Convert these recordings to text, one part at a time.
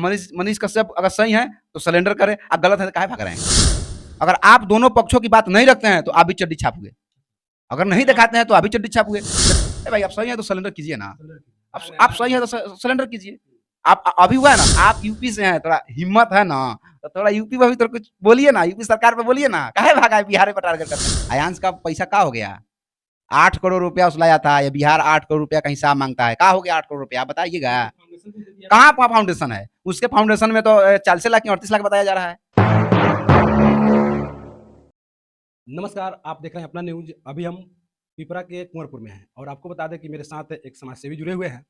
मनीष मनीष कश्यप अगर सही है तो सरेंडर करें, आप गलत है तो काहे भाग रहे हैं? अगर आप दोनों पक्षों की बात नहीं रखते हैं तो आप भी चड्डी छाप हुए, अगर नहीं दिखाते हैं तो आप भी चड्डी छाप हुए। भाई आप सही है तो सरेंडर कीजिए ना, आप सही है तो सरेंडर कीजिए। आप अभी हुआ है ना, आप यूपी से हैं, थोड़ा हिम्मत है ना, तो थोड़ा यूपी में भी तो कुछ बोलिए ना, यूपी सरकार पे बोलिए ना, काहे भागा है बिहार में टारगेट करते हैं? अयांश का पैसा का हो गया? 8 करोड़ रुपया उसलाया था, ये बिहार 8 करोड़ रुपया का हिसाब मांगता है, का हो गया 8 करोड़ रुपया, आप बताइएगा। कहाँ फाउंडेशन है? उसके फाउंडेशन में तो 40 लाख 38 लाख बताया जा रहा है। नमस्कार, आप देख रहे हैं अपना न्यूज। अभी हम पिपरा के कुंवरपुर में हैं और आपको बता दें कि मेरे साथ एक समाज सेवी जुड़े हुए हैं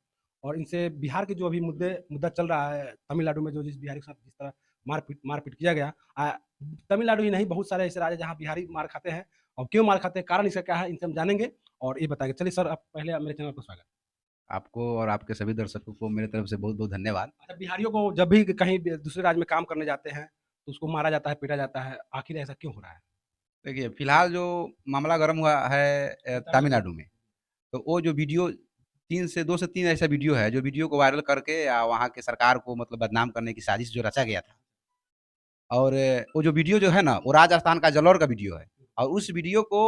और इनसे बिहार के जो अभी मुद्दा चल रहा है, तमिलनाडु में जो जिस बिहारी के साथ जिस तरह मारपीट किया गया, तमिलनाडु ही नहीं, बहुत सारे ऐसे राज्य जहाँ बिहारी मार खाते हैं और क्यों मार खाते हैं, कारण इसका क्या है, इनसे हम जानेंगे और ये बताएंगे। चलिए सर, आप पहले मेरे चैनल पर स्वागत। आपको और आपके सभी दर्शकों को मेरे तरफ से बहुत बहुत धन्यवाद। अच्छा, बिहारियों को जब भी कहीं दूसरे राज्य में काम करने जाते हैं तो उसको मारा जाता है, पीटा जाता है, आखिर ऐसा क्यों हो रहा है? देखिए, फिलहाल जो मामला गर्म हुआ है तमिलनाडु में, तो वो जो वीडियो 2 से 3 ऐसा वीडियो है, जो वीडियो को वायरल करके वहाँ के सरकार को मतलब बदनाम करने की साजिश जो रचा गया था। और वो जो वीडियो जो है ना, वो राजस्थान का जालौर का वीडियो है और उस वीडियो को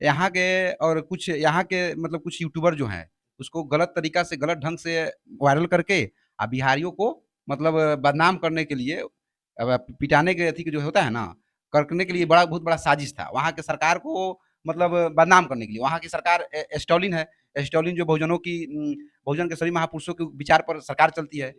यहाँ के और कुछ यहाँ के मतलब कुछ यूट्यूबर जो हैं, उसको गलत तरीका से, गलत ढंग से वायरल करके बिहारियों को मतलब बदनाम करने के लिए पिटाने के अथी के जो होता है ना, करने के लिए बहुत बड़ा साजिश था। वहाँ के सरकार को मतलब बदनाम करने के लिए। वहाँ की सरकार स्टालिन है। स्टालिन जो बहुजन के सभी महापुरुषों के विचार पर सरकार चलती है।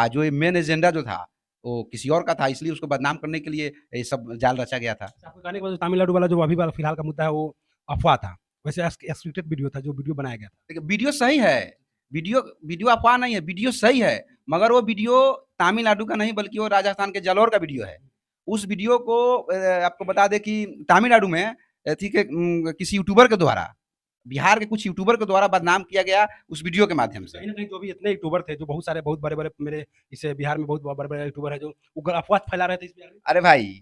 जो ये मेन एजेंडा जो था, वो किसी और का था, इसलिए उसको बदनाम करने के लिए ये सब जाल रचा गया था। अच्छा, आपको कहने के बाद तमिलनाडु वाला जो अभी वाला फिलहाल का मुद्दा है वो अफ़वाह था। वैसे स्क्रिप्टेड वीडियो था, जो वीडियो बनाया गया था। देखिए, वीडियो सही है, वीडियो वीडियो अफ़वाह नहीं है, वीडियो सही है, मगर वो वीडियो तमिलनाडु का नहीं बल्कि वो राजस्थान के जालौर का वीडियो है। उस वीडियो को आपको बता दें कि तमिलनाडु में किसी यूट्यूबर के द्वारा, बिहार के कुछ यूट्यूबर के द्वारा बदनाम किया गया उस वीडियो के माध्यम से। कहीं न कहीं जो भी इतने यूट्यूबर थे, जो बहुत सारे बहुत बड़े-बड़े मेरे इस बिहार में बहुत बड़े-बड़े यूट्यूबर हैं, जो वो अफ़वाह फैला रहे थे इस बिहार में। अरे भाई,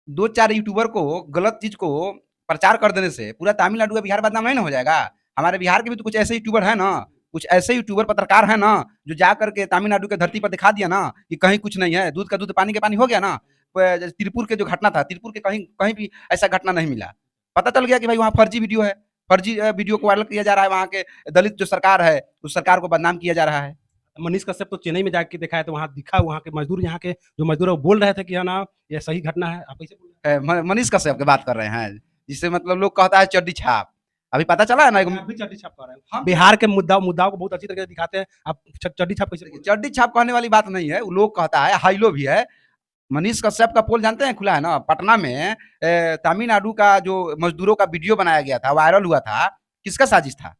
2-4 यूट्यूबर को गलत चीज़ को प्रचार कर देने से पूरा तमिलनाडु या बिहार बदनाम नहीं ना हो जाएगा? हमारे बिहार के भी तो कुछ ऐसे यूट्यूबर हैं ना, कुछ ऐसे यूट्यूबर पत्रकार हैं ना, जो जा कर के तमिलनाडु की धरती पर दिखा दिया ना कि कहीं कुछ नहीं है, दूध का दूध, पानी का पानी हो गया ना। जैसे तिरुपुर के जो घटना था, तिरुपुर के कहीं कहीं भी ऐसा घटना नहीं मिला। पता चल गया कि भाई वहाँ फर्जी वीडियो है, फर्जी वीडियो को वायरल किया जा रहा है, वहाँ के दलित जो सरकार है, उस सरकार को बदनाम किया जा रहा है। मनीष कश्यप तो चेन्नई में जाके दिखाया, तो वहाँ दिखा, वहाँ के मज़दूर, यहाँ के जो मज़दूर हैं वो बोल रहे थे कि है ना, ये सही घटना है। आप कैसे बोल रहे हैं? मनीष कश्यप की बात कर रहे हैं, जिससे मतलब लोग कहता है चड्डी छाप। अभी पता चला है ना, आप भी चड्डी छाप कर रहे हैं। हाँ, बिहार के मुद्दाओं को बहुत अच्छी तरीके से दिखाते हैं। आप चड्डी छाप कैसे बोल रहे हैं? चड्डी छाप कहने वाली बात नहीं है, वो लोग कहता है, हाइलो भी है। मनीष कश्यप का पोल जानते हैं, खुला है ना पटना में, तमिलनाडु का जो मजदूरों का वीडियो बनाया गया था, वायरल हुआ था, किसका साजिश था?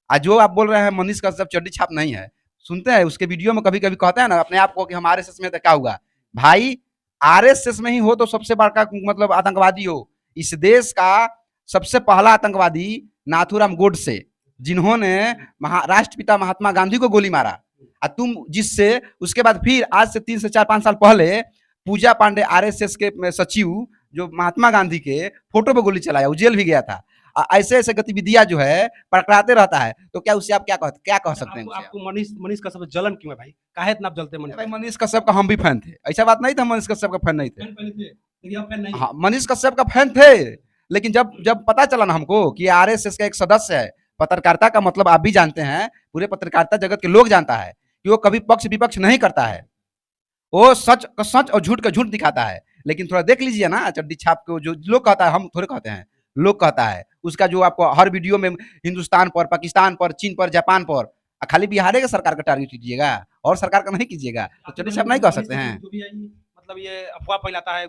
आज जो आप बोल रहे हैं मनीष कश्यप चड्डी छाप नहीं है, सुनते हैं उसके वीडियो में कभी-कभी कहते हैं ना अपने आप को कि हम आरएसएस में, तो क्या हुआ? भाई, आरएसएस में ही हो तो सबसे बड़का मतलब आतंकवादी हो। इस देश का सबसे पहला आतंकवादी नाथूराम गोडसे, जिन्होंने राष्ट्रपिता महात्मा गांधी को गोली मारा। तुम जिससे उसके बाद फिर आज से 3 से 4-5 साल पहले पूजा पांडे आरएसएस के सचिव, जो महात्मा गांधी के फोटो पे गोली चलाया, वो जेल भी गया था। ऐसे-ऐसे गतिविधियां जो है पकड़ाते रहता है, तो क्या उससे आप क्या कह सकते हैं आपको उससे आप? आपको मनीष कश्यप से जलन क्यों है भाई? काहे इतना आप जलते हैं भाई, मनीष? मनीष कश्यप का हम भी फैन थे, ऐसा बात नहीं था मनीष कश्यप का फैन नहीं थे। फैन पहले थे, लेकिन अब फैन नहीं है। हाँ, मनीष कश्यप का फैन थे, लेकिन जब जब पता चला ना हमको कि आरएसएस का एक सदस्य है, पत्रकारिता का मतलब आप भी जानते हैं, पूरे पत्रकारिता जगत के लोग जानता है कि वो कभी पक्ष विपक्ष नहीं करता है, वो सच का सच और झूठ का झूठ दिखाता है। लेकिन थोड़ा देख लीजिए ना चड्डी छाप को, जो लोग कहता है, हम थोड़े कहते हैं, लोग कहता है, उसका जो आपको हर वीडियो में हिंदुस्तान पर, पाकिस्तान पर, चीन पर, जापान पर, खाली बिहार के सरकार का टारगेट कीजिएगा और सरकार का नहीं कीजिएगा, तो चड्डी छाप नहीं कह सकते हैं। जो भी है ये, मतलब ये अफ़वाह फैलाता है,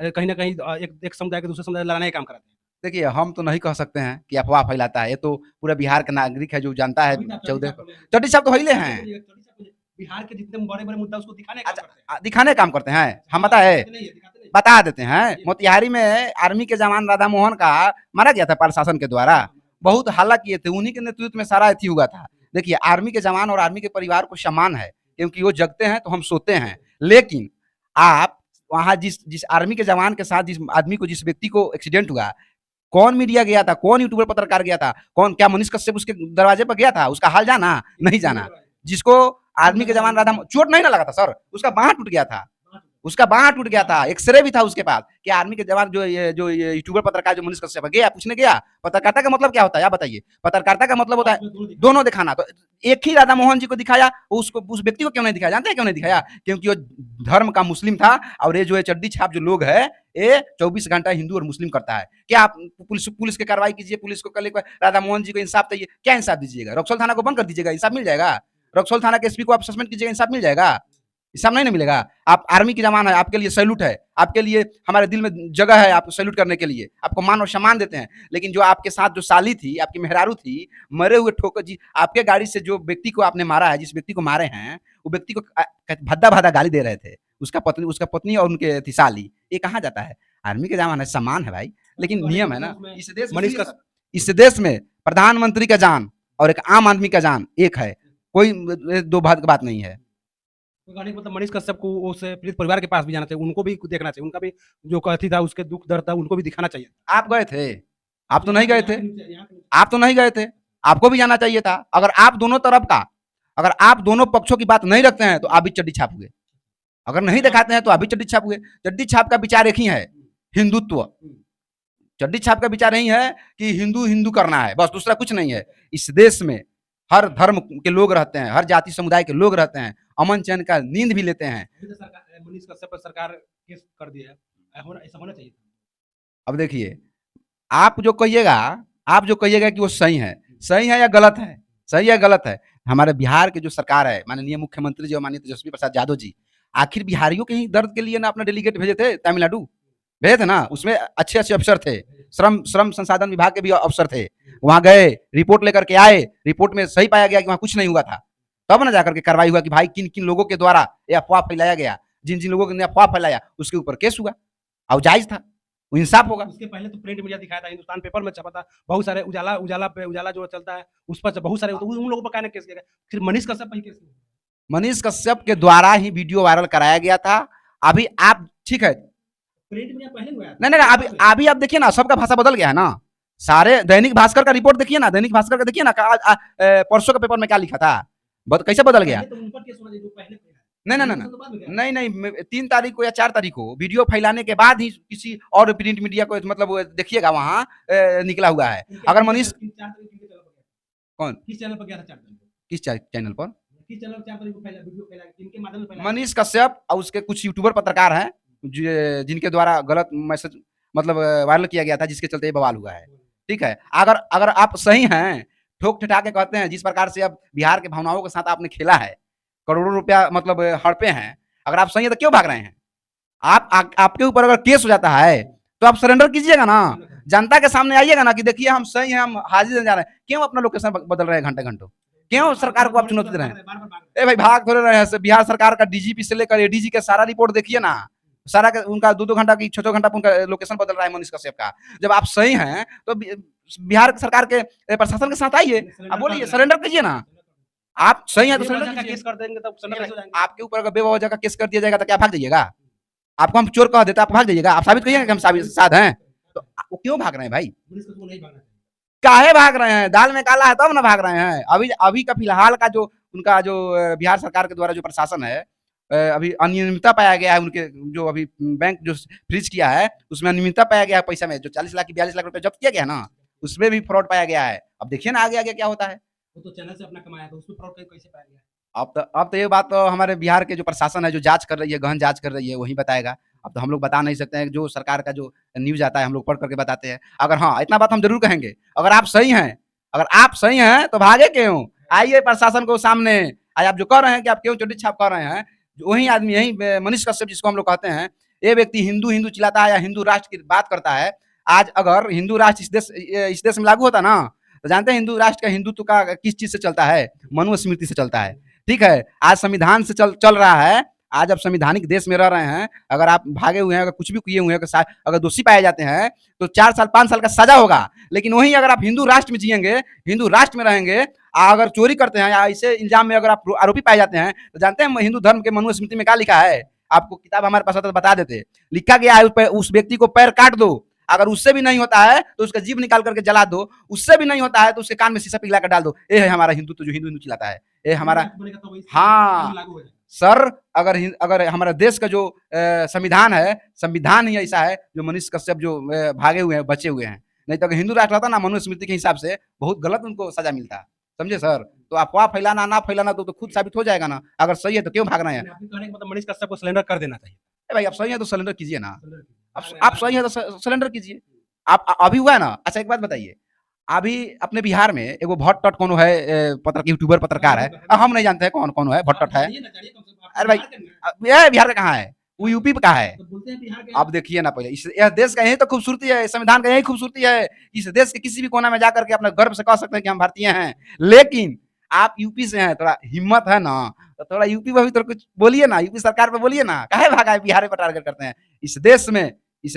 कहीं न कहीं एक समुदाय के दूसरे समुदाय लड़ाने का काम कराते हैं। देखिए, हम तो नहीं कह सकते हैं कि अफ़वाह फैलाता है, ये तो पूरा बिहार का नागरिक है जो जानता है। अभी तो आप चड्डी 14 छाप बोले हैं। चड्डी छाप तो हइले कैसे हैं। बोलिएगा चड्डी छाप बोलिए? बिहार के जितने बड़े-बड़े मुद्दा उसको दिखाने का काम अच्छा, करते हैं। दिखाने का काम करते हैं, हम बताए? दिखाते नहीं है, दिखाते नहीं है। बता देते हैं, मोतिहारी में आर्मी के जवान राधा मोहन का मारा गया था प्रशासन के द्वारा, बहुत हल्ला किए थे, उन्हीं के नेतृत्व में सारा एथी हुआ था। देखिए, आर्मी के जवान और आर्मी के परिवार को सम्मान है, क्योंकि वो जगते हैं तो हम सोते हैं। लेकिन आप वहाँ जिस जिस आर्मी के जवान के साथ जिस आदमी को, जिस व्यक्ति को एक्सीडेंट हुआ, कौन मीडिया गया था, कौन यूट्यूबर पत्रकार गया था, कौन, क्या मनीष कश्यप उसके दरवाजे पर गया था, उसका हाल जाना? नहीं जाना। जिसको आर्मी के जवान राधा चोट नहीं ना लगा था सर, उसका बाँह टूट गया था, उसका बाँह टूट गया था, एक्सरे भी था उसके पास कि आर्मी के जवान जो ये यूट्यूबर पत्रकार जो मनीष कश्यप गया पूछने गया, पत्रकारिता का मतलब क्या होता है आप बताइए? पत्रकारिता का मतलब होता है दोनों दिखाना। तो एक ही राधा मोहन जी को दिखाया, उसको उस व्यक्ति को क्यों नहीं दिखाया? जानते हैं क्यों नहीं दिखाया? क्योंकि वो धर्म का मुस्लिम था और ये जो है चड्डी छाप जो लोग है, ये 24 घंटा हिंदू और मुस्लिम करता है। क्या आप पुलिस की कार्रवाई कीजिए, पुलिस को कल राधा मोहन जी को इंसाफ चाहिए, क्या इंसाफ दीजिएगा? रक्सौल थाना को बंद कर दीजिएगा, इंसाफ मिल जाएगा? रक्सौल थाना के एसपी को आप सस्पेंड कीजिएगा, इंसाफ मिल जाएगा? इंसाफ नहीं ना मिलेगा? आप आर्मी के जवान है, आपके लिए सैल्यूट है, आपके लिए हमारे दिल में जगह है आपको सैल्यूट करने के लिए, आपको मान और सम्मान देते हैं। लेकिन जो आपके साथ जो साली थी, आपकी मेहरारू थी, मरे हुए ठोकर जी आपके गाड़ी से जो व्यक्ति को आपने मारा है, जिस व्यक्ति को मारे हैं, वो व्यक्ति को भद्दा-भद्दा गाली दे रहे थे। उसका पत्नी और उनके थी साली। ये कहाँ जाता है? आर्मी के जवान है, सम्मान है भाई, लेकिन नियम है ना। मनीष का इस देश में प्रधानमंत्री का जान और एक आम आदमी का जान एक है। कोई दो बात नहीं है। तो कहने का मतलब मनीष कश्यप को उस पीड़ित परिवार के पास भी जाना चाहिए, उनको भी देखना चाहिए, उनका भी जो कथी था उसके दुख दर्द था उनको भी दिखाना चाहिए। आप गए थे? आप तो नहीं गए थे? आप तो नहीं गए थे? आपको भी जाना चाहिए था। अगर आप दोनों पक्षों की बात नहीं रखते हैं तो आप भी चड्डी छापोगे। अगर नहीं दिखाते हैं तो आप भी चड्डी छापोगे। चड्डी छाप का विचार एक ही है, हिंदुत्व। चड्डी छाप का विचार यही है कि हिंदू हिंदू करना है, बस, दूसरा कुछ नहीं है। इस देश में हर धर्म के लोग रहते हैं, हर जाति समुदाय के लोग रहते हैं, अमन चैन का नींद भी लेते हैं। मनीष कश्यप पर सरकार केस कर दिया है, ऐसा होना चाहिए। अब देखिए, आप जो कहिएगा कि वो सही है या गलत है, सही या गलत है? हमारे बिहार के जो सरकार है, माननीय मुख्यमंत्री जी और माननीय तेजस्वी प्रसाद यादव जी, आखिर बिहारियों के ही दर्द के लिए ना अपना डेलीगेट भेजे थे तमिलनाडु, भेजे थे ना। उसमें अच्छे अच्छे अफसर थे, श्रम संसाधन विभाग के भी अफसर थे। वहां गए, रिपोर्ट लेकर के आए, रिपोर्ट में सही पाया गया कि वहां कुछ नहीं हुआ था। तब ना जाकर के कार्रवाई हुआ कि भाई किन किन लोगों के द्वारा यह अफवाह फैलाया गया, जिन जिन लोगों ने अफवाह फैलाया उसके ऊपर केस हुआ और जायज था, वो इंसाफ होगा। उसके पहले तो प्रिंट मीडिया दिखाया था, हिंदुस्तान पेपर में छपा था, बहुत सारे उजाला जो चलता है उस पर बहुत सारे उन लोगों पर कहने केस किया गया, फिर मनीष कश्यप पर ही केस किया। मनीष कश्यप के द्वारा ही वीडियो वायरल कराया गया था। अभी आप ठीक है, प्रिंट मीडिया पहले हुआ है। नहीं, अभी आप देखिए ना, सबका भाषा बदल गया है ना। सारे दैनिक भास्कर का रिपोर्ट देखिए ना, दैनिक भास्कर का देखिए ना, परसों के पेपर में क्या लिखा था, कैसे बदल गया। तो उन पर केस होना चाहिए जो पहले किया है। नहीं, 3 तारीख को या 4 तारीख को वीडियो फैलाने के बाद ही किसी और प्रिंट मीडिया को मतलब वो देखिएगा वहाँ निकला हुआ है। अगर मनीष कौन किस चैनल पर गया था 4 तारीख को? किस चैनल पर? किस चैनल पर 4 तारीख को वीडियो फैला, किनके माध्यम से फैला? मनीष कश्यप और उसके कुछ यूट्यूबर पत्रकार हैं जिनके द्वारा गलत मैसेज मतलब वायरल किया गया था, जिसके चलते ये बवाल हुआ है। ठीक है, अगर आप सही हैं, ठोक ठिठा के कहते हैं, जिस प्रकार से अब बिहार के भावनाओं के साथ आपने खेला है, करोड़ों रुपया मतलब हड़पे हैं, अगर आप सही है तो क्यों भाग रहे हैं? आपके ऊपर अगर केस हो जाता है तो आप सरेंडर कीजिएगा ना, जनता के सामने आइएगा ना कि देखिए हम सही हैं, हम हाजिर देने जा रहे हैं। क्यों अपना लोकेशन बदल रहे हैं घंटे घंटों? क्यों सरकार को आप चुनौती दे रहे हैं? ए भाई भाग थोड़े रहे हैं, बिहार सरकार का डीजीपी से लेकर एडीजी का सारा रिपोर्ट देखिए ना, सारा उनका 2-2 घंटा की 6-6 घंटा उनका लोकेशन बदल रहा है मनीष कश्यप का। जब आप सही हैं तो बिहार सरकार के प्रशासन के साथ आइए, आप बोलिए, सरेंडर कीजिए ना। आप सही हैं तो सरेंडर कीजिए। केस कर देंगे तब सरेंडर हो जाएंगे। आपके ऊपर अगर बेवजह का केस कर दिया जाएगा तो क्या भाग जाइएगा? आपको हम चोर कह देते आप भाग जाइएगा? आप साबित करिएगा कि हम साथ हैं, तो वो क्यों भाग रहे हैं भाई? मनीष कश्यप को नहीं भागना चाहिए। काहे भाग रहे हैं? दाल में काला है तब ना भाग रहे हैं। अभी का फिलहाल का जो उनका जो बिहार सरकार के द्वारा जो प्रशासन है, अभी अनियमितता पाया गया है, उनके जो अभी बैंक जो फ्रीज किया है उसमें अनियमितता पाया गया है पैसा में, जो 40 लाख की 42 लाख रुपए जब्त किया गया ना, उसमें भी फ्रॉड पाया गया है। अब देखिए ना आगे आगे क्या होता है। वो तो चैनल से अपना कमाया था, उसमें फ्रॉड कैसे पाया गया? अब तो ये बात तो हमारे बिहार के जो प्रशासन है, जो जांच कर रही है, गहन जांच कर रही है, वही बताएगा। अब तो हम लोग बता नहीं सकते हैं, जो सरकार का जो न्यूज़ आता है हम लोग पढ़ करके बताते हैं। अगर हाँ, इतना बात हम ज़रूर कहेंगे, अगर आप सही हैं तो भागे क्यों? आइए प्रशासन को सामने। आज आप जो कह रहे हैं कि आप क्यों चड्डी छाप कर रहे हैं, वही आदमी, यही मनीष कश्यप जिसको हम लोग कहते हैं, ये व्यक्ति हिंदू हिंदू चिल्लाता है या हिंदू राष्ट्र की बात करता है। आज अगर हिंदू राष्ट्र इस देश में लागू होता ना, तो जानते हैं हिंदू राष्ट्र का हिंदुत्व का किस चीज से चलता है? मनुस्मृति से चलता है। ठीक है, आज संविधान से चल रहा है। आज आप संविधानिक देश में रह रहे हैं, अगर आप भागे हुए हैं, अगर कुछ भी किए हुए हैं, अगर दोषी पाए जाते हैं तो 4 साल 5 साल का सजा होगा। लेकिन वहीं अगर आप हिंदू राष्ट्र में जिएंगे, हिंदू राष्ट्र में रहेंगे, अगर चोरी करते हैं या ऐसे इल्जाम में अगर आप आरोपी पाए जाते हैं, तो जानते हैं हिंदू धर्म के मनुस्मृति में क्या लिखा है? आपको किताब हमारे पास आता तो बता देते। लिखा गया है उस व्यक्ति को पैर काट दो, अगर उससे भी नहीं होता है तो उसका जीभ निकाल करके जला दो, उससे भी नहीं होता है तो उसके कान में शीशा पिघला कर डाल दो। ये है हमारा हिंदुत्व, जो हिंदू हिंदू चिल्लाता है, ये हमारा। हाँ सर, अगर हमारा देश का जो संविधान है, संविधान ही ऐसा है जो मनीष कश्यप जो भागे हुए हैं, बचे हुए हैं। नहीं तो अगर हिंदू राष्ट्र रहता ना मनुस्मृति के हिसाब से, बहुत गलत उनको सजा मिलता। समझे सर? तो अफवाह फैलाना ना फैलाना तो खुद साबित हो जाएगा ना। अगर सही है तो क्यों भागना है? मतलब मनीष कश्यप को सिलेंडर कर देना चाहिए। भाई आप सही है तो सिलेंडर कीजिए ना। आप सही है तो सिलेंडर कीजिए। आप अभी हुआ है ना। अच्छा एक बात बताइए, अभी अपने बिहार में एगो भट्ट कौन है, यूट्यूबर पत्रकार है, हम नहीं जानते हैं कौन कौन है भट्ट है। अरे भाई ये बिहार का कहाँ है? वो यूपी का है। अब देखिए ना पहले, इस देश का यही तो खूबसूरती है, संविधान का यही खूबसूरती है। इस देश के किसी भी कोना में जाकर के अपना गर्व से कह सकते हैं कि हम भारतीय हैं। लेकिन आप यूपी से हैं, थोड़ा हिम्मत है ना, तो थोड़ा यूपी में भी तो कुछ बोलिए ना, यूपी सरकार पे बोलिए ना, काहे भागा है बिहार पर टारगेट करते हैं? इस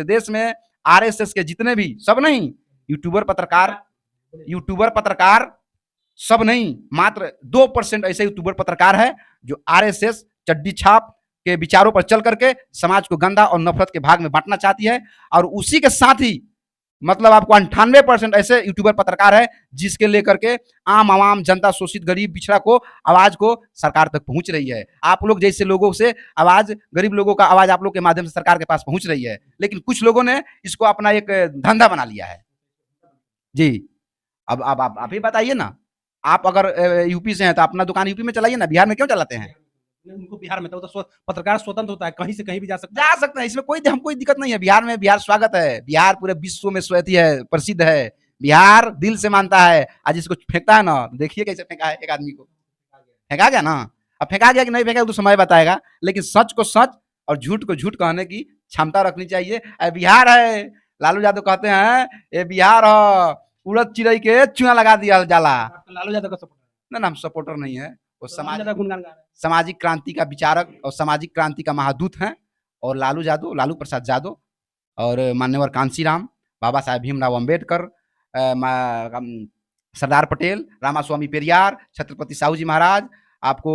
देश में आरएसएस के जितने भी, सब नहीं, यूट्यूबर पत्रकार सब नहीं, मात्र 2% ऐसे यूट्यूबर पत्रकार है जो आरएसएस चड्डी छाप के विचारों पर चल करके समाज को गंदा और नफरत के भाग में बांटना चाहती है। और उसी के साथ ही मतलब आपको 98% ऐसे यूट्यूबर पत्रकार है जिसके लेकर के आम आवाम जनता, शोषित गरीब पिछड़ा को आवाज को सरकार तक पहुंच रही है। आप लोग जैसे लोगों से आवाज, गरीब लोगों का आवाज आप लोग के माध्यम से सरकार के पास पहुंच रही है। लेकिन कुछ लोगों ने इसको अपना एक धंधा बना लिया है। जी, अब आप ही बताइए ना। आप अगर यूपी से हैं तो अपना दुकान यूपी में चलाइए ना, बिहार में क्यों चलाते हैं? उनको बिहार में तो पत्रकार स्वतंत्र होता है, कहीं से कहीं भी जा सकता जा सकते हैं, इसमें कोई दिक्कत नहीं है। बिहार में बिहार स्वागत है, बिहार पूरे विश्व में है, प्रसिद्ध है। बिहार दिल से मानता है। आज इसको फेंकता है ना, देखिए कैसे फेंका है एक आदमी को। फेंका गया ना। अब फेंका गया कि नहीं फेंका तो समय बताएगा, लेकिन सच को सच और झूठ को झूठ कहने की क्षमता रखनी चाहिए। बिहार है, लालू यादव कहते हैं ये बिहार है, उड़द चिड़ई के चूना लगा दिया जाला। लालू यादव का सपोर्टर ना हम सपोर्टर नहीं है, वो गुणगान गा रहे हैं। सामाजिक क्रांति का विचारक और सामाजिक क्रांति का महादूत हैं। और लालू यादव, लालू प्रसाद यादव और मान्यवर कांशीराम, बाबा साहेब भीमराव अम्बेडकर, सरदार पटेल, रामास्वामी पेरियार, छत्रपति साहू जी महाराज, आपको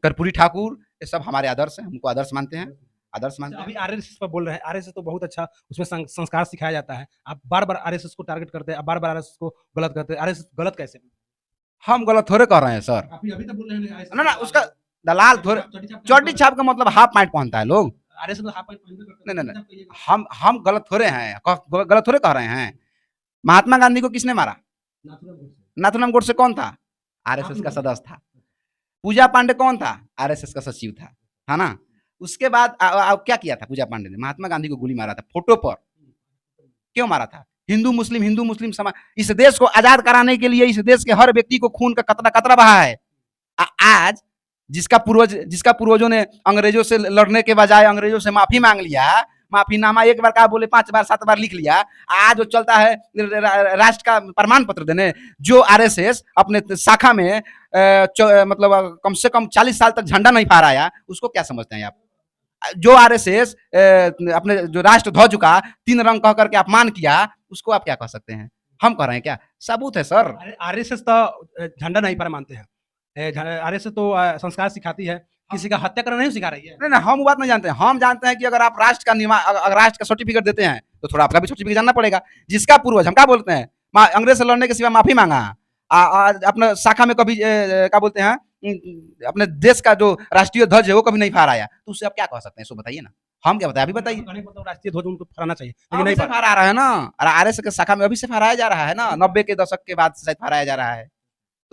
कर्पूरी ठाकुर, ये सब हमारे आदर्श हैं, हमको आदर्श मानते हैं, आदर्श मानते हैं। अभी आरएसएस पर बोल रहे हैं, आरएसएस तो बहुत अच्छा, उसमें संस्कार सिखाया जाता है। आप बार-बार आरएसएस को टारगेट करते हैं, आप बार-बार आरएसएस को गलत करते हैं। आरएसएस गलत कैसे? हम गलत थोड़े कह रहे हैं सर। अभी तो बोल रहे हैं ना ना, उसका दलाल थोड़े, चड्डी छाप का मतलब हाफ पैंट पहनता है लोग। आरएसएस तो हाफ पैंट पहनते नहीं नहीं नहीं, हम गलत थोड़े हैं, गलत थोड़े कह रहे हैं। महात्मा गांधी को किसने मारा? नाथूराम गोडसे कौन था? आरएसएस का सदस्य था। पूजा पांडे कौन था? आरएसएस का सचिव था, है ना। उसके बाद क्या किया था पूजा पांडे ने? महात्मा गांधी को गोली मारा था फोटो पर। क्यों मारा था? हिंदू मुस्लिम समाज, इस देश को आजाद कराने के लिए इस देश के हर व्यक्ति को खून का कतरा कतरा बहा है। आज जिसका पूर्वजों ने अंग्रेजों से लड़ने के बजाय अंग्रेजों से माफी मांग लिया, माफीनामा एक बार का बोले 5 बार 7 बार लिख लिया, आज वो चलता है राष्ट्र का प्रमाण पत्र देने। जो आरएसएस अपने शाखा में मतलब कम से कम 40 साल तक झंडा नहीं फहराया, उसको क्या समझते हैं आप? जो आरएसएस अपने जो राष्ट्र ध्वज का 3 रंग कह करके अपमान किया, उसको आप क्या कह सकते हैं? हम कह रहे हैं क्या? सबूत है सर। आरएसएस तो झंडा नहीं पर मानते हैं, आरएसएस तो संस्कार सिखाती है, किसी का हत्या करना नहीं सिखा रही है। नहीं, हम बात नहीं जानते हैं। हम जानते हैं कि अगर आप राष्ट्र का सर्टिफिकेट देते हैं तो थोड़ा आपका भी सर्टिफिकेट जानना पड़ेगा। जिसका पूर्वज, हम क्या बोलते हैं, अंग्रेज से लड़ने के सिवा माफी मांगा, अपने शाखा में कभी क्या बोलते हैं, अपने देश का जो राष्ट्रीय ध्वज है वो कभी नहीं फहराया, तो उससे आप क्या कह सकते हैं? सो बताइए ना, हम क्या बताएं, अभी बताइए। राष्ट्रीय ध्वज उनको फहराना चाहिए, लेकिन नहीं फहरा रहा है ना। आरएसएस के शाखा में अभी से फहराया जा रहा है ना, 90 के दशक के बाद शायद फहराया जा रहा है।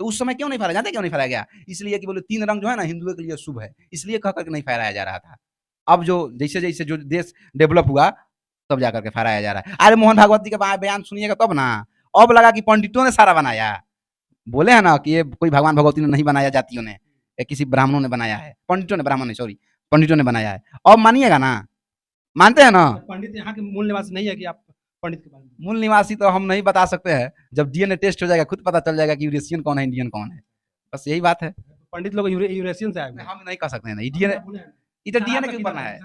तो उस समय क्यों नहीं फहराया? जानते क्यों नहीं फहराया गया? इसलिए कि बोले 3 रंग जो है ना हिंदुओं के लिए शुभ है, इसलिए कह करके नहीं फहराया जा रहा था। अब जो जैसे जैसे जो देश डेवलप हुआ तब जाकर के फहराया जा रहा है। अरे मोहन भागवत जी का बयान सुनिएगा तब ना। अब लगा कि पंडितों ने सारा बनाया, बोले है ना कि ये कोई भगवान भगवती ने नहीं बनाया, जातियों ने, किसी ब्राह्मणों ने बनाया है, पंडितों ने, ब्राह्मण ने सॉरी, पंडितों ने बनाया है। अब मानिएगा ना? मानते हैं ना? पंडित यहाँ के मूल निवासी नहीं है कि आप पंडित के बारे में? मूल निवासी तो हम नहीं बता सकते हैं, जब डीएनए टेस्ट हो जाएगा खुद पता चल जाएगा कि यूरेशियन कौन है, इंडियन कौन है। बस यही बात है। पंडित लोग यूरेशियन से आए हुए हैं। हम नहीं कह सकते हैं ना, डीएनए इधर डीएनए के ऊपर ना है,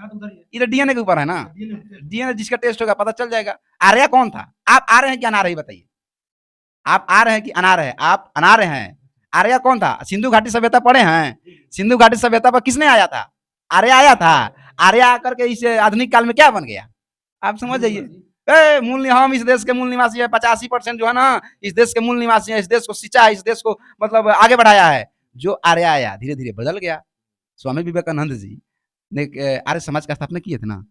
इधर डीएनए के ऊपर है ना। डीएनए जिसका टेस्ट होगा पता चल जाएगा। आर्या कौन था? आप आ रहे हैं कि अनार है बताइए? आप आ रहे हैं कि अनार है? आप अनार हैं। आर्या कौन था? सिंधु घाटी सभ्यता पढ़े हैं? सिंधु घाटी सभ्यता पर किसने आया था? आर्या आया था। आर्या आकर के इस आधुनिक काल में क्या बन गया? आप समझ जाइए। हम इस देश के मूल निवासी है, 85% जो है ना इस देश के मूल निवासी है, इस देश को सिंचा है, इस देश को मतलब आगे बढ़ाया है। जो आर्य आया धीरे धीरे बदल गया। स्वामी विवेकानंद जी ने आर्य समाज का स्थापना किए थे ना,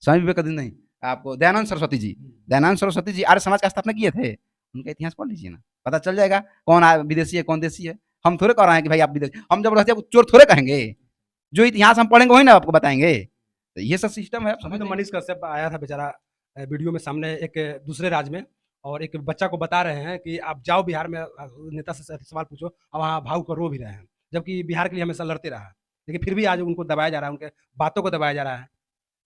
स्वामी विवेकानंद नहीं, आपको दयानंद सरस्वती जी, दयानंद सरस्वती जी आर्य समाज का स्थापना किए थे। उनका इतिहास पढ़ लीजिए ना, पता चल जाएगा कौन विदेशी है कौन देशी है। हम थोड़े कह रहे हैं कि भाई आप विदेशी, हम जब रहते हैं चोर थोड़े कहेंगे, जो इतिहास हम पढ़ेंगे वही ना आपको बताएंगे। तो ये सब सिस्टम है, आप अभी समझ तो लीजिए। मनीष कश्यप आया था बेचारा वीडियो में सामने एक दूसरे राज्य में, और एक बच्चा को बता रहे हैं कि आप जाओ बिहार में, नेता से सवाल पूछो, और वहाँ भाव को रो भी रहे हैं, जबकि बिहार के लिए हमेशा लड़ते रहा, लेकिन फिर भी आज उनको दबाया जा रहा है, उनके बातों को दबाया जा रहा है।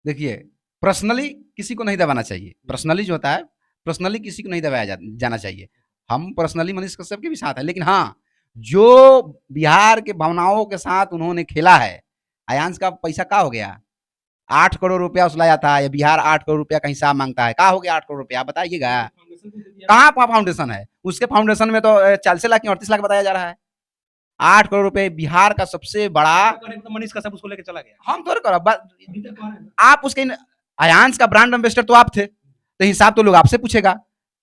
देखिए, पर्सनली किसी को नहीं दबाना चाहिए, पर्सनली जो होता है, पर्सनली किसी को नहीं दबाया जाना चाहिए। हम पर्सनली मनीष कश्यप के भी साथ हैं, लेकिन हाँ, जो बिहार के भावनाओं के साथ उन्होंने खेला है, अयांश का पैसा क्या हो गया? 8 करोड़ रुपया उसलाया था, या बिहार 8 करोड़ रुपया का हिसाब मांगता है, क्या हो गया 8 करोड़ रुपया, आप बताइएगा। कहाँ फाउंडेशन है? उसके फाउंडेशन में तो 40 लाख या 38 लाख बताया जा रहा है। 8 करोड़ रुपए बिहार का सबसे बड़ा, तो मनीष कश्यप उसको लेके चला गया। हम थोड़े कर, आप उसके अयांश का ब्रांड एम्बेसडर तो आप थे, तो हिसाब तो लोग आपसे पूछेगा।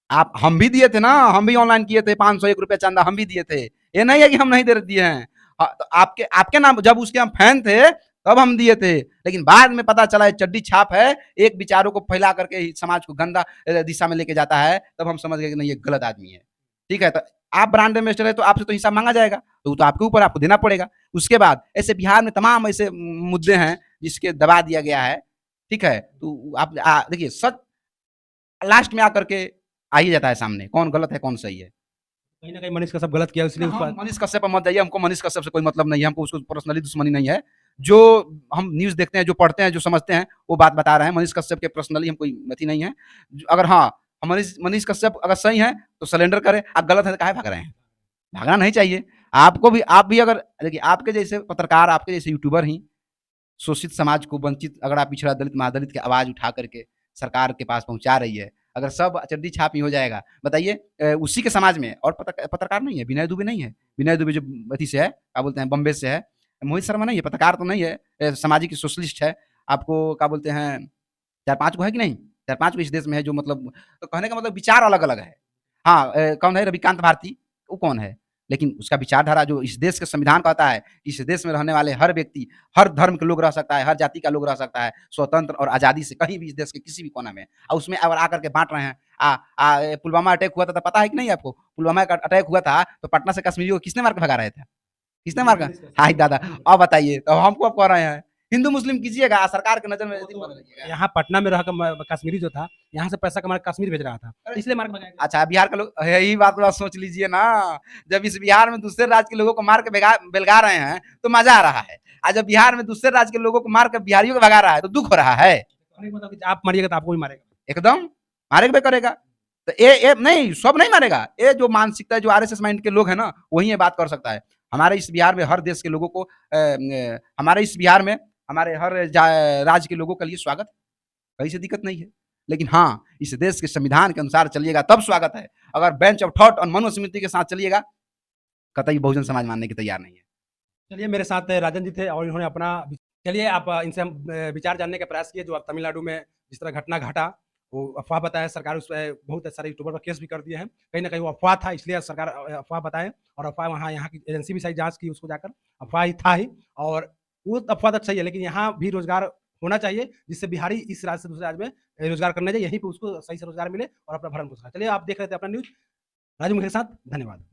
आप, हम भी दिए थे ना, हम भी ऑनलाइन किए थे, 501 रुपया चंदा हम भी दिए थे। ये नहीं है कि हम नहीं दे दिए हैं। तो आपके आपके नाम, जब उसके हम फैन थे तब हम दिए थे, लेकिन बाद में पता चला चड्डी छाप है, एक विचारों को फैला करके समाज को गंदा दिशा में लेके जाता है, तब हम समझ गए कि नहीं ये गलत आदमी है। ठीक है, तो आप ब्रांड एम्बेसडर है तो आपसे तो हिसाब मांगा जाएगा, तो आपके ऊपर आपको देना पड़ेगा। उसके बाद ऐसे बिहार में तमाम ऐसे मुद्दे हैं जिसके दबा दिया गया है। ठीक है, तो आप देखिए, सच लास्ट में आकर के आ ही जाता है सामने, कौन गलत है कौन सही है। कहीं ना कहीं मनीष कश्यप गलत किया, इसलिए उस हम पर मनीष कश्यप पर मत जाइए, हमको मनीष कश्यप से कोई मतलब नहीं है, हमको उसको पर्सनली दुश्मनी नहीं है। जो हम न्यूज़ देखते हैं, जो पढ़ते हैं, जो समझते हैं, वो बात बता रहे हैं। मनीष कश्यप के पर्सनली हम कोई अथी नहीं है। अगर हाँ, मनीष मनीष कश्यप अगर सही है तो सरेंडर करें, आप गलत है तो काहे भाग रहे हैं? भागना नहीं चाहिए। आपको भी, आप भी अगर देखिए, आपके जैसे पत्रकार, आपके जैसे यूट्यूबर ही शोषित समाज को, वंचित, अगर आप पिछड़ा दलित महादलित की आवाज़ उठा करके सरकार के पास पहुँचा रही है, अगर सब चड्डी छाप ही हो जाएगा, बताइए उसी के समाज में और पत्रकार नहीं है, विनय दुबे नहीं है, विनय दुबे जो अथी से है, क्या बोलते हैं, बॉम्बे से है, मोहित शर्मा नहीं है, पत्रकार तो नहीं है, सामाजिक सोशलिस्ट है, आपको क्या बोलते हैं, 4-5 गो है कि नहीं? 4-5 गो इस देश में है जो मतलब, तो कहने का मतलब विचार अलग-अलग है। हाँ, कौन है रविकांत भारती, वो कौन है? लेकिन उसका विचारधारा जो इस देश के संविधान कहता है, इस देश में रहने वाले हर व्यक्ति, हर धर्म के लोग रह सकता है, हर जाति का लोग रह सकता है, स्वतंत्र और आज़ादी से कहीं भी इस देश के किसी भी कोना में। और उसमें अगर आकर के बाँट रहे हैं, पुलवामा अटैक हुआ था तो पता है कि नहीं आपको? पुलवामा का अटैक हुआ था तो पटना से कश्मीरियों को किसने मार के भगा रहे थे? किसने मार के? हाय दादा! अब बताइए, तो हमको अब कह रहे हैं, हिंदू मुस्लिम कीजिएगा, सरकार की नज़र में यदि बदल रहिएगा। यहाँ पटना में रहकर कश्मीरी जो था, यहाँ से पैसा कमा के कश्मीर भेज रहा था, इसलिए मार के भगाया गया। अच्छा, बिहार के लोग, यही बात थोड़ा सोच लीजिए ना, जब इस बिहार में दूसरे राज्य के लोगों को मार के बेलगा रहे हैं तो मजा आ रहा है, और जब बिहार में दूसरे राज्य के लोगों को मार के बिहारियों को भगा रहा है तो दुख हो रहा है। मतलब कि आप मारिएगा तो आपको भी मारेगा। एकदम मारेगा करेगा। तो ये नहीं, सब नहीं मारेगा, ये जो मानसिकता, जो आरएसएस माइंड के लोग हैं ना, वही ये बात कर सकता है। हमारे इस बिहार में हर देश के लोगों को, हमारे इस बिहार में हमारे हर राज्य के लोगों के लिए स्वागत, कहीं से दिक्कत नहीं है। लेकिन हाँ, इस देश के संविधान के अनुसार चलिएगा तब स्वागत है। अगर बेंच ऑफ थॉट और मनुस्मृति के साथ चलिएगा, कतई बहुजन समाज मानने के तैयार नहीं है। चलिए, मेरे साथ राजन जी थे और इन्होंने अपना, चलिए आप इनसे हम विचार जानने का प्रयास किए, जो आप तमिलनाडु में जिस तरह घटना घटा, वो अफ़वाह बताया, सरकार उस पे बहुत सारे यूट्यूबर पर केस भी कर दिए हैं। कहीं न कहीं वो अफ़वाह था, इसलिए सरकार अफ़वाह बताए, और अफ़वाह वहाँ यहाँ की एजेंसी भी सारी जाँच की उसको जाकर, अफ़वाह ही था ही, और वो अफ़वाह तो सही है, लेकिन यहाँ भी रोज़गार होना चाहिए, जिससे बिहारी इस राज्य से दूसरे राज्य में रोज़गार करने जाए, यहीं पे उसको सही से रोज़गार मिले और अपना भरण-पोषण। चलिए, आप देख रहे थे अपना न्यूज़, राजू मुखी के साथ, धन्यवाद।